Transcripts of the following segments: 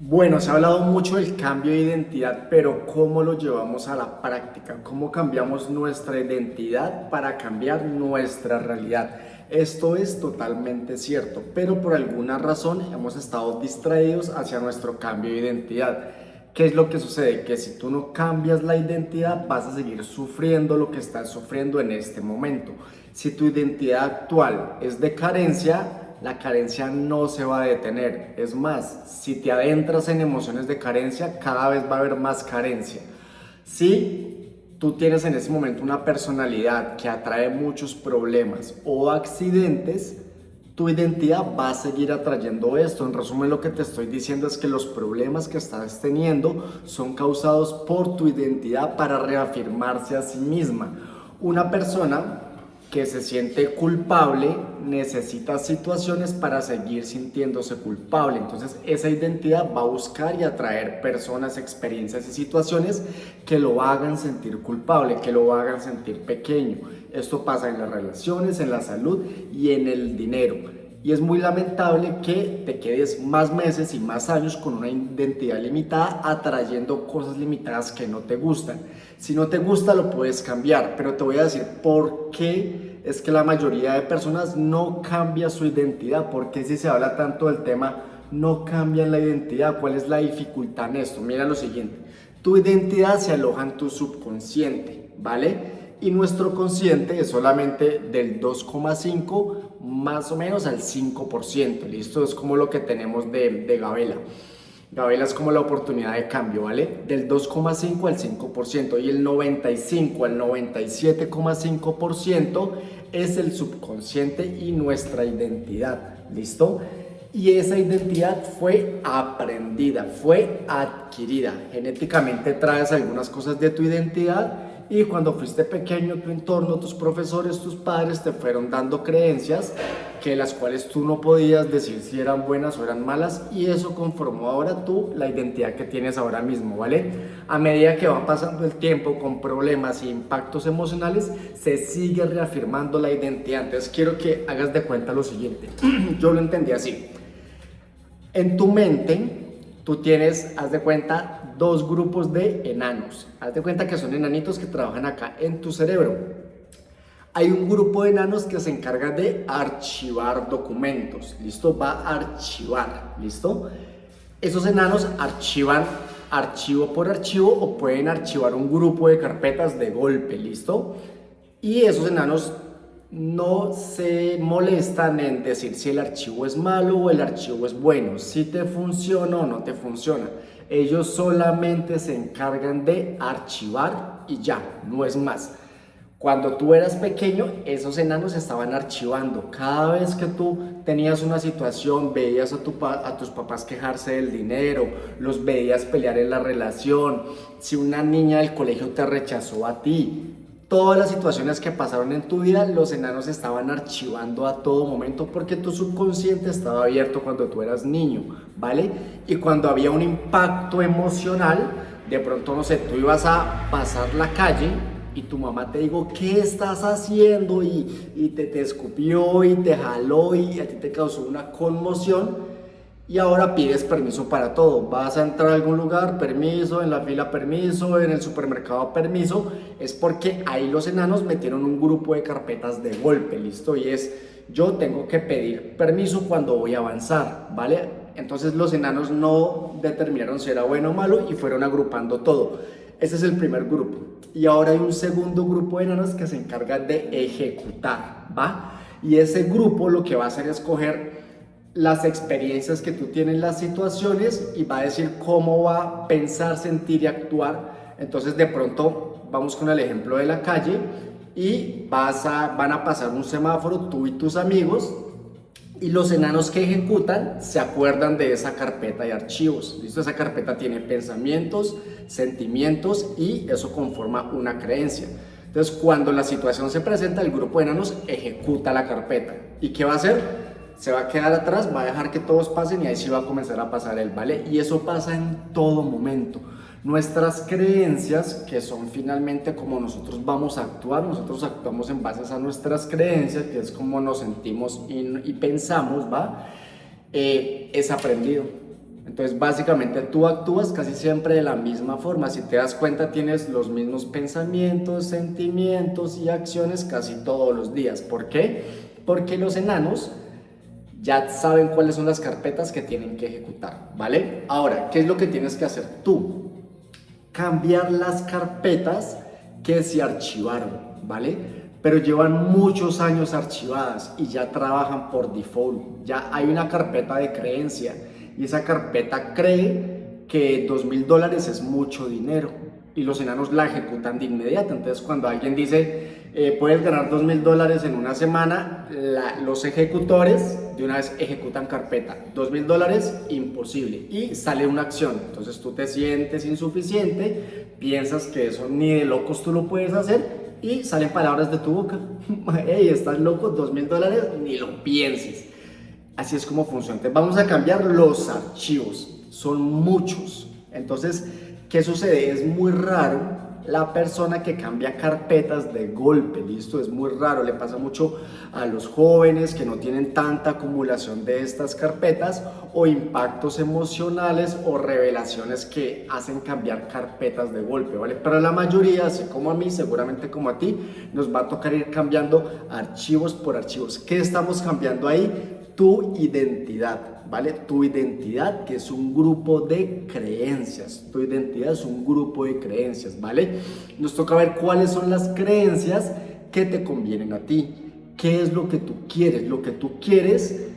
Bueno, se ha hablado mucho del cambio de identidad, pero ¿cómo lo llevamos a la práctica? ¿Cómo cambiamos nuestra identidad para cambiar nuestra realidad? Esto es totalmente cierto, pero por alguna razón hemos estado distraídos hacia nuestro cambio de identidad. ¿Qué es lo que sucede? Que si tú no cambias la identidad, vas a seguir sufriendo lo que estás sufriendo en este momento. Si tu identidad actual es de carencia, la carencia no se va a detener. Es más, si te adentras en emociones de carencia, cada vez va a haber más carencia. Si tú tienes en ese momento una personalidad que atrae muchos problemas o accidentes, tu identidad va a seguir atrayendo esto. En resumen, lo que te estoy diciendo es que los problemas que estás teniendo son causados por tu identidad para reafirmarse a sí misma. Una persona que se siente culpable necesita situaciones para seguir sintiéndose culpable. Entonces esa identidad va a buscar y atraer personas, experiencias y situaciones que lo hagan sentir culpable, que lo hagan sentir pequeño. Esto pasa en las relaciones, en la salud y en el dinero. Y es muy lamentable que te quedes más meses y más años con una identidad limitada atrayendo cosas limitadas que no te gustan. Si no te gusta lo puedes cambiar, pero te voy a decir por qué es que la mayoría de personas no cambia su identidad. ¿Por qué si se habla tanto del tema no cambian la identidad? ¿Cuál es la dificultad en esto? Mira lo siguiente, tu identidad se aloja en tu subconsciente, ¿vale? Y nuestro consciente es solamente del 2,5 más o menos al 5%, ¿listo? Es como lo que tenemos de Gabela. Gabela es como la oportunidad de cambio, ¿vale? Del 2,5 al 5% y el 95 al 97,5% es el subconsciente y nuestra identidad, ¿listo? Y esa identidad fue aprendida, fue adquirida. Genéticamente traes algunas cosas de tu identidad y cuando fuiste pequeño, tu entorno, tus profesores, tus padres te fueron dando creencias que las cuales tú no podías decir si eran buenas o eran malas y eso conformó ahora tú la identidad que tienes ahora mismo, ¿vale? A medida que va pasando el tiempo con problemas e impactos emocionales, se sigue reafirmando la identidad. Entonces quiero que hagas de cuenta lo siguiente. Yo lo entendí así. En tu mente, tú tienes, haz de cuenta, dos grupos de enanos. Haz de cuenta que son enanitos que trabajan acá en tu cerebro. Hay un grupo de enanos que se encarga de archivar documentos. ¿Listo? Va a archivar. ¿Listo? Esos enanos archivan archivo por archivo o pueden archivar un grupo de carpetas de golpe. ¿Listo? Y esos enanos no se molestan en decir si el archivo es malo o el archivo es bueno, si te funciona o no te funciona. Ellos solamente se encargan de archivar y ya, no es más. Cuando tú eras pequeño, esos enanos estaban archivando. Cada vez que tú tenías una situación, veías a tus papás quejarse del dinero, los veías pelear en la relación, si una niña del colegio te rechazó a ti, todas las situaciones que pasaron en tu vida, los enanos estaban archivando a todo momento porque tu subconsciente estaba abierto cuando tú eras niño, ¿vale? Y cuando había un impacto emocional, de pronto, no sé, tú ibas a pasar la calle y tu mamá te dijo, ¿qué estás haciendo? Y te escupió y te jaló y a ti te causó una conmoción. Y ahora pides permiso para todo. Vas a entrar a algún lugar, permiso, en la fila permiso, en el supermercado permiso. Es porque ahí los enanos metieron un grupo de carpetas de golpe, ¿listo? Y es, yo tengo que pedir permiso cuando voy a avanzar, ¿vale? Entonces los enanos no determinaron si era bueno o malo y fueron agrupando todo. Ese es el primer grupo. Y ahora hay un segundo grupo de enanos que se encarga de ejecutar, ¿va? Y ese grupo lo que va a hacer es coger las experiencias que tú tienes, las situaciones y va a decir cómo va a pensar, sentir y actuar. Entonces de pronto vamos con el ejemplo de la calle y van a pasar un semáforo tú y tus amigos y los enanos que ejecutan se acuerdan de esa carpeta de archivos. ¿Listo? Esa carpeta tiene pensamientos, sentimientos y eso conforma una creencia. Entonces cuando la situación se presenta, el grupo de enanos ejecuta la carpeta. ¿Y qué va a hacer? Se va a quedar atrás, va a dejar que todos pasen y ahí sí va a comenzar a pasar él, ¿vale? Y eso pasa en todo momento. Nuestras creencias, que son finalmente como nosotros vamos a actuar, nosotros actuamos en base a nuestras creencias, que es como nos sentimos y pensamos, ¿va? Es aprendido. Entonces, básicamente tú actúas casi siempre de la misma forma. Si te das cuenta, tienes los mismos pensamientos, sentimientos y acciones casi todos los días. ¿Por qué? Porque los enanos ya saben cuáles son las carpetas que tienen que ejecutar, ¿vale? Ahora, ¿qué es lo que tienes que hacer tú? Cambiar las carpetas que se archivaron, ¿vale? Pero llevan muchos años archivadas y ya trabajan por default. Ya hay una carpeta de creencia y esa carpeta cree que $2.000 es mucho dinero y los enanos la ejecutan de inmediato. Entonces, cuando alguien dice puedes ganar $2.000 en una semana, los ejecutores de una vez ejecutan carpeta. $2.000, imposible, y sale una acción. Entonces tú te sientes insuficiente, piensas que eso ni de locos tú lo puedes hacer y salen palabras de tu boca. Hey, estás loco, $2.000, ni lo pienses. Así es como funciona. Entonces, vamos a cambiar los archivos, son muchos. Entonces, ¿qué sucede? Es muy raro la persona que cambia carpetas de golpe, ¿listo? Es muy raro, le pasa mucho a los jóvenes que no tienen tanta acumulación de estas carpetas, o impactos emocionales o revelaciones que hacen cambiar carpetas de golpe, ¿vale? Pero la mayoría, así como a mí, seguramente como a ti, nos va a tocar ir cambiando archivos por archivos. ¿Qué estamos cambiando ahí? Tu identidad, ¿vale? Tu identidad, que es un grupo de creencias. Tu identidad es un grupo de creencias, ¿vale? Nos toca ver cuáles son las creencias que te convienen a ti. ¿Qué es lo que tú quieres? Lo que tú quieres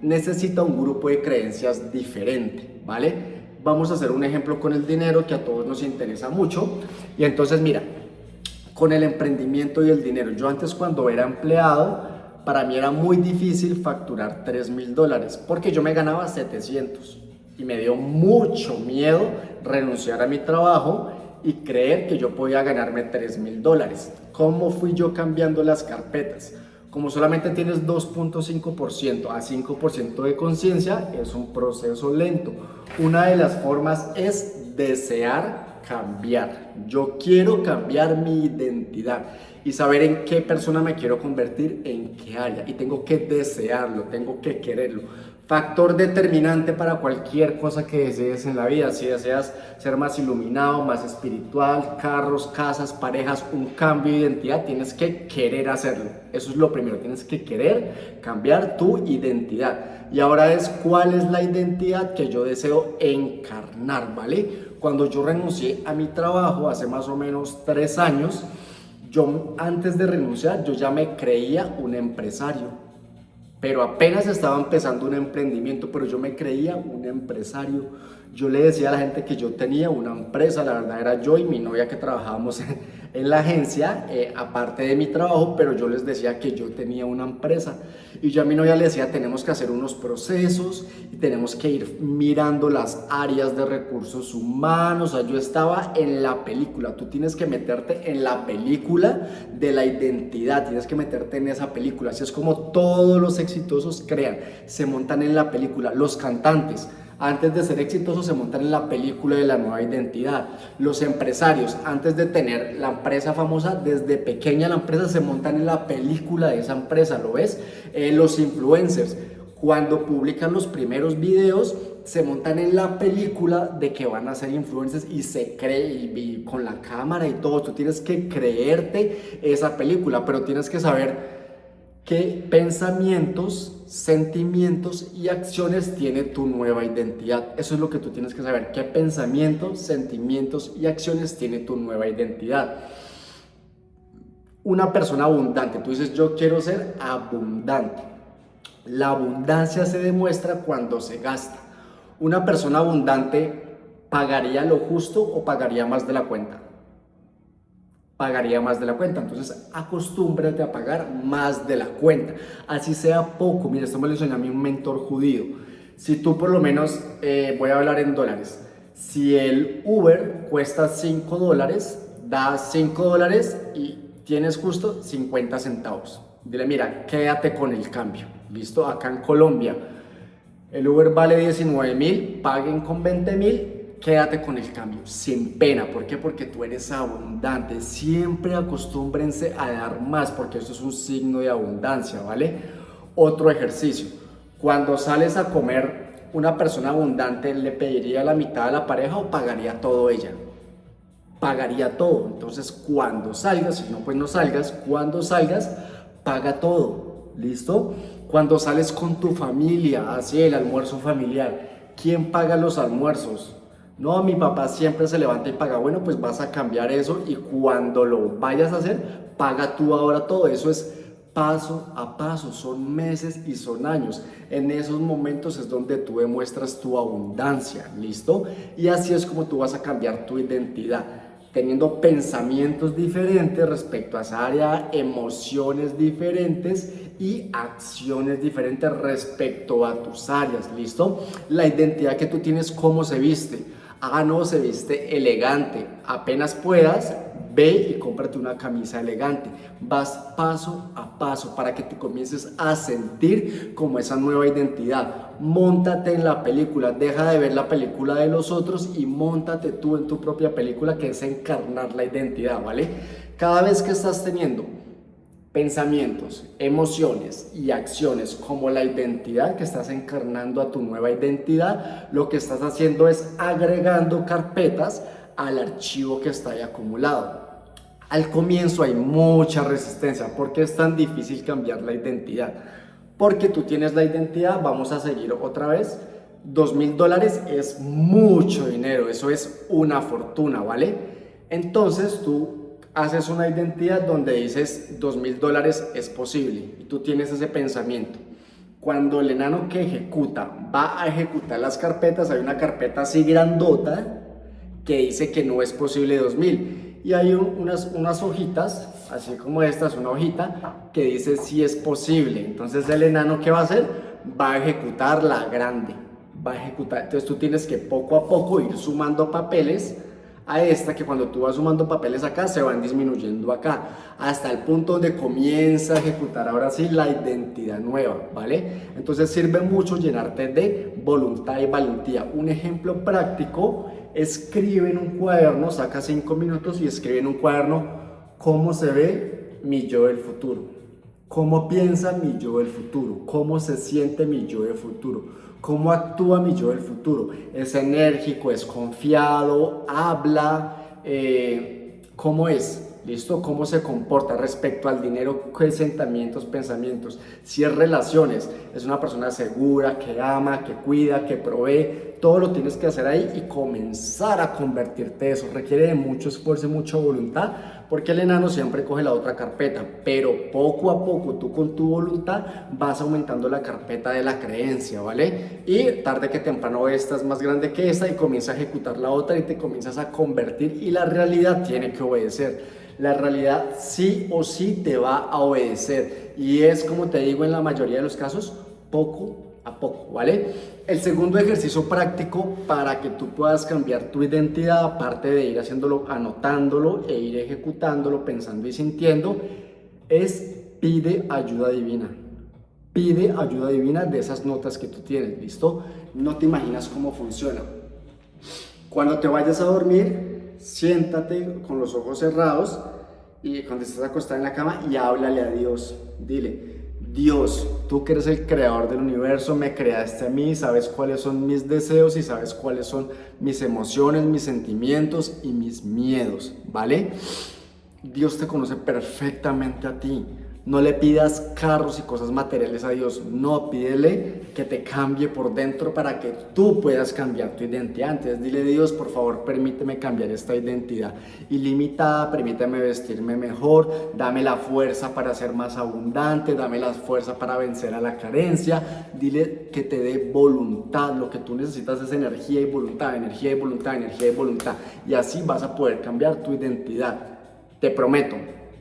necesita un grupo de creencias diferente, ¿vale? Vamos a hacer un ejemplo con el dinero que a todos nos interesa mucho. Y entonces, mira, con el emprendimiento y el dinero. Yo antes, cuando era empleado, para mí era muy difícil facturar $3.000 porque yo me ganaba 700 y me dio mucho miedo renunciar a mi trabajo y creer que yo podía ganarme $3.000. ¿Cómo fui yo cambiando las carpetas? Como solamente tienes 2.5% a 5% de conciencia, es un proceso lento. Una de las formas es desear cambiar. Yo quiero cambiar mi identidad y saber en qué persona me quiero convertir, en qué área, y tengo que desearlo, tengo que quererlo. Factor determinante para cualquier cosa que desees en la vida. Si deseas ser más iluminado, más espiritual, carros, casas, parejas, un cambio de identidad, tienes que querer hacerlo. Eso es lo primero, tienes que querer cambiar tu identidad. Y ahora es, ¿cuál es la identidad que yo deseo encarnar? ¿Vale? Cuando yo renuncié a mi trabajo hace más o menos 3 años, yo, antes de renunciar, yo ya me creía un empresario, pero apenas estaba empezando un emprendimiento, pero yo me creía un empresario. Yo le decía a la gente que yo tenía una empresa. La verdad era yo y mi novia que trabajábamos en la agencia, aparte de mi trabajo, pero yo les decía que yo tenía una empresa. Y yo a mi novia le decía, tenemos que hacer unos procesos y tenemos que ir mirando las áreas de recursos humanos. O sea, yo estaba en la película. Tú tienes que meterte en la película de la identidad, tienes que meterte en esa película. Así es como todos los exitosos crean, se montan en la película. Los cantantes, antes de ser exitosos, se montan en la película de la nueva identidad. Los empresarios, antes de tener la empresa famosa, desde pequeña la empresa, se montan en la película de esa empresa, ¿lo ves? Los influencers, cuando publican los primeros videos, se montan en la película de que van a ser influencers y se cree, y con la cámara y todo. Tú tienes que creerte esa película, pero tienes que saber qué pensamientos, sentimientos y acciones tiene tu nueva identidad. Eso es lo que tú tienes que saber. ¿Qué pensamientos, sentimientos y acciones tiene tu nueva identidad? Una persona abundante. Tú dices, yo quiero ser abundante. La abundancia se demuestra cuando se gasta. Una persona abundante ¿pagaría lo justo o pagaría más de la cuenta? Pagaría más de la cuenta. Entonces acostúmbrate a pagar más de la cuenta, así sea poco. Mira, esto me lo enseñó a mí un mentor judío. Si tú por lo menos, voy a hablar en dólares, si el Uber cuesta $5, da $5 y tienes justo 50 centavos. Dile, mira, quédate con el cambio. ¿Listo? Acá en Colombia el Uber vale 19.000, paguen con 20.000. Quédate con el cambio, sin pena. ¿Por qué? Porque tú eres abundante. Siempre acostúmbrense a dar más, porque eso es un signo de abundancia, ¿vale? Otro ejercicio. Cuando sales a comer ¿Una persona abundante le pediría la mitad a la pareja o pagaría todo ella? Pagaría todo. Entonces, cuando salgas, si no, pues no salgas, cuando salgas, paga todo. ¿Listo? Cuando sales con tu familia, así el almuerzo familiar, ¿quién paga los almuerzos? No, mi papá siempre se levanta y paga. Bueno, pues vas a cambiar eso y cuando lo vayas a hacer, paga tú ahora todo. Eso es paso a paso, son meses y son años. En esos momentos es donde tú demuestras tu abundancia, ¿listo? Y así es como tú vas a cambiar tu identidad, teniendo pensamientos diferentes respecto a esa área, emociones diferentes y acciones diferentes respecto a tus áreas, ¿listo? La identidad que tú tienes, ¿cómo se viste? Ah, no, se viste elegante. Apenas puedas, ve y cómprate una camisa elegante. Vas paso a paso para que te comiences a sentir como esa nueva identidad. Móntate en la película, deja de ver la película de los otros y móntate tú en tu propia película, que es encarnar la identidad, ¿vale? Cada vez que estás teniendo pensamientos, emociones y acciones como la identidad, que estás encarnando a tu nueva identidad, lo que estás haciendo es agregando carpetas al archivo que está ahí acumulado. Al comienzo hay mucha resistencia. ¿Por qué es tan difícil cambiar la identidad? Porque tú tienes la identidad, vamos a seguir otra vez. $2,000 es mucho dinero, eso es una fortuna, ¿vale? Entonces tú haces una identidad donde dices $2,000 es posible y tú tienes ese pensamiento. Cuando el enano que ejecuta va a ejecutar las carpetas, hay una carpeta así grandota que dice que no es posible 2,000 y hay unas hojitas, así como esta es una hojita que dice si es posible. Entonces el enano, ¿qué va a hacer? Va a ejecutar la grande, va a ejecutar. Entonces tú tienes que poco a poco ir sumando papeles a esta, que cuando tú vas sumando papeles acá se van disminuyendo acá hasta el punto donde comienza a ejecutar ahora sí la identidad nueva, ¿vale? Entonces sirve mucho llenarte de voluntad y valentía. Un ejemplo práctico: escribe en un cuaderno, saca 5 minutos y escribe en un cuaderno cómo se ve mi yo del futuro, cómo piensa mi yo del futuro, cómo se siente mi yo del futuro, cómo actúa mi yo del futuro. Es enérgico, es confiado, habla, cómo es, ¿listo? Cómo se comporta respecto al dinero, qué sentimientos, pensamientos. Si es relaciones, es una persona segura, que ama, que cuida, que provee. Todo lo tienes que hacer ahí y comenzar a convertirte. Eso requiere de mucho esfuerzo y mucha voluntad, porque el enano siempre coge la otra carpeta, pero poco a poco tú con tu voluntad vas aumentando la carpeta de la creencia, ¿vale? Y tarde que temprano esta es más grande que esta y comienza a ejecutar la otra y te comienzas a convertir, y la realidad tiene que obedecer. La realidad sí o sí te va a obedecer, y es, como te digo, en la mayoría de los casos, poco a poco, ¿vale? El segundo ejercicio práctico para que tú puedas cambiar tu identidad, aparte de ir haciéndolo, anotándolo e ir ejecutándolo, pensando y sintiendo, es pide ayuda divina. Pide ayuda divina de esas notas que tú tienes, ¿listo? No te imaginas cómo funciona. Cuando te vayas a dormir, siéntate con los ojos cerrados y cuando estés acostada en la cama y háblale a Dios. Dile: Dios, tú que eres el creador del universo, me creaste a mí, sabes cuáles son mis deseos y sabes cuáles son mis emociones, mis sentimientos y mis miedos, ¿vale? Dios te conoce perfectamente a ti. No le pidas carros y cosas materiales a Dios, no, pídele que te cambie por dentro para que tú puedas cambiar tu identidad. Entonces dile: Dios, por favor, permíteme cambiar esta identidad ilimitada, permíteme vestirme mejor, dame la fuerza para ser más abundante, dame la fuerza para vencer a la carencia. Dile que te dé voluntad. Lo que tú necesitas es energía y voluntad, energía y voluntad, energía y voluntad, y así vas a poder cambiar tu identidad. Te prometo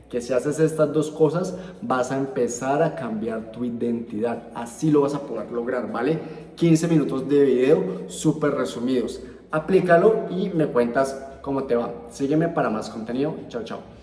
que si haces estas dos cosas vas a empezar a cambiar tu identidad. Así lo vas a poder lograr, ¿vale? 15 minutos de video súper resumidos. Aplícalo y me cuentas cómo te va. Sígueme para más contenido. Chao, chao.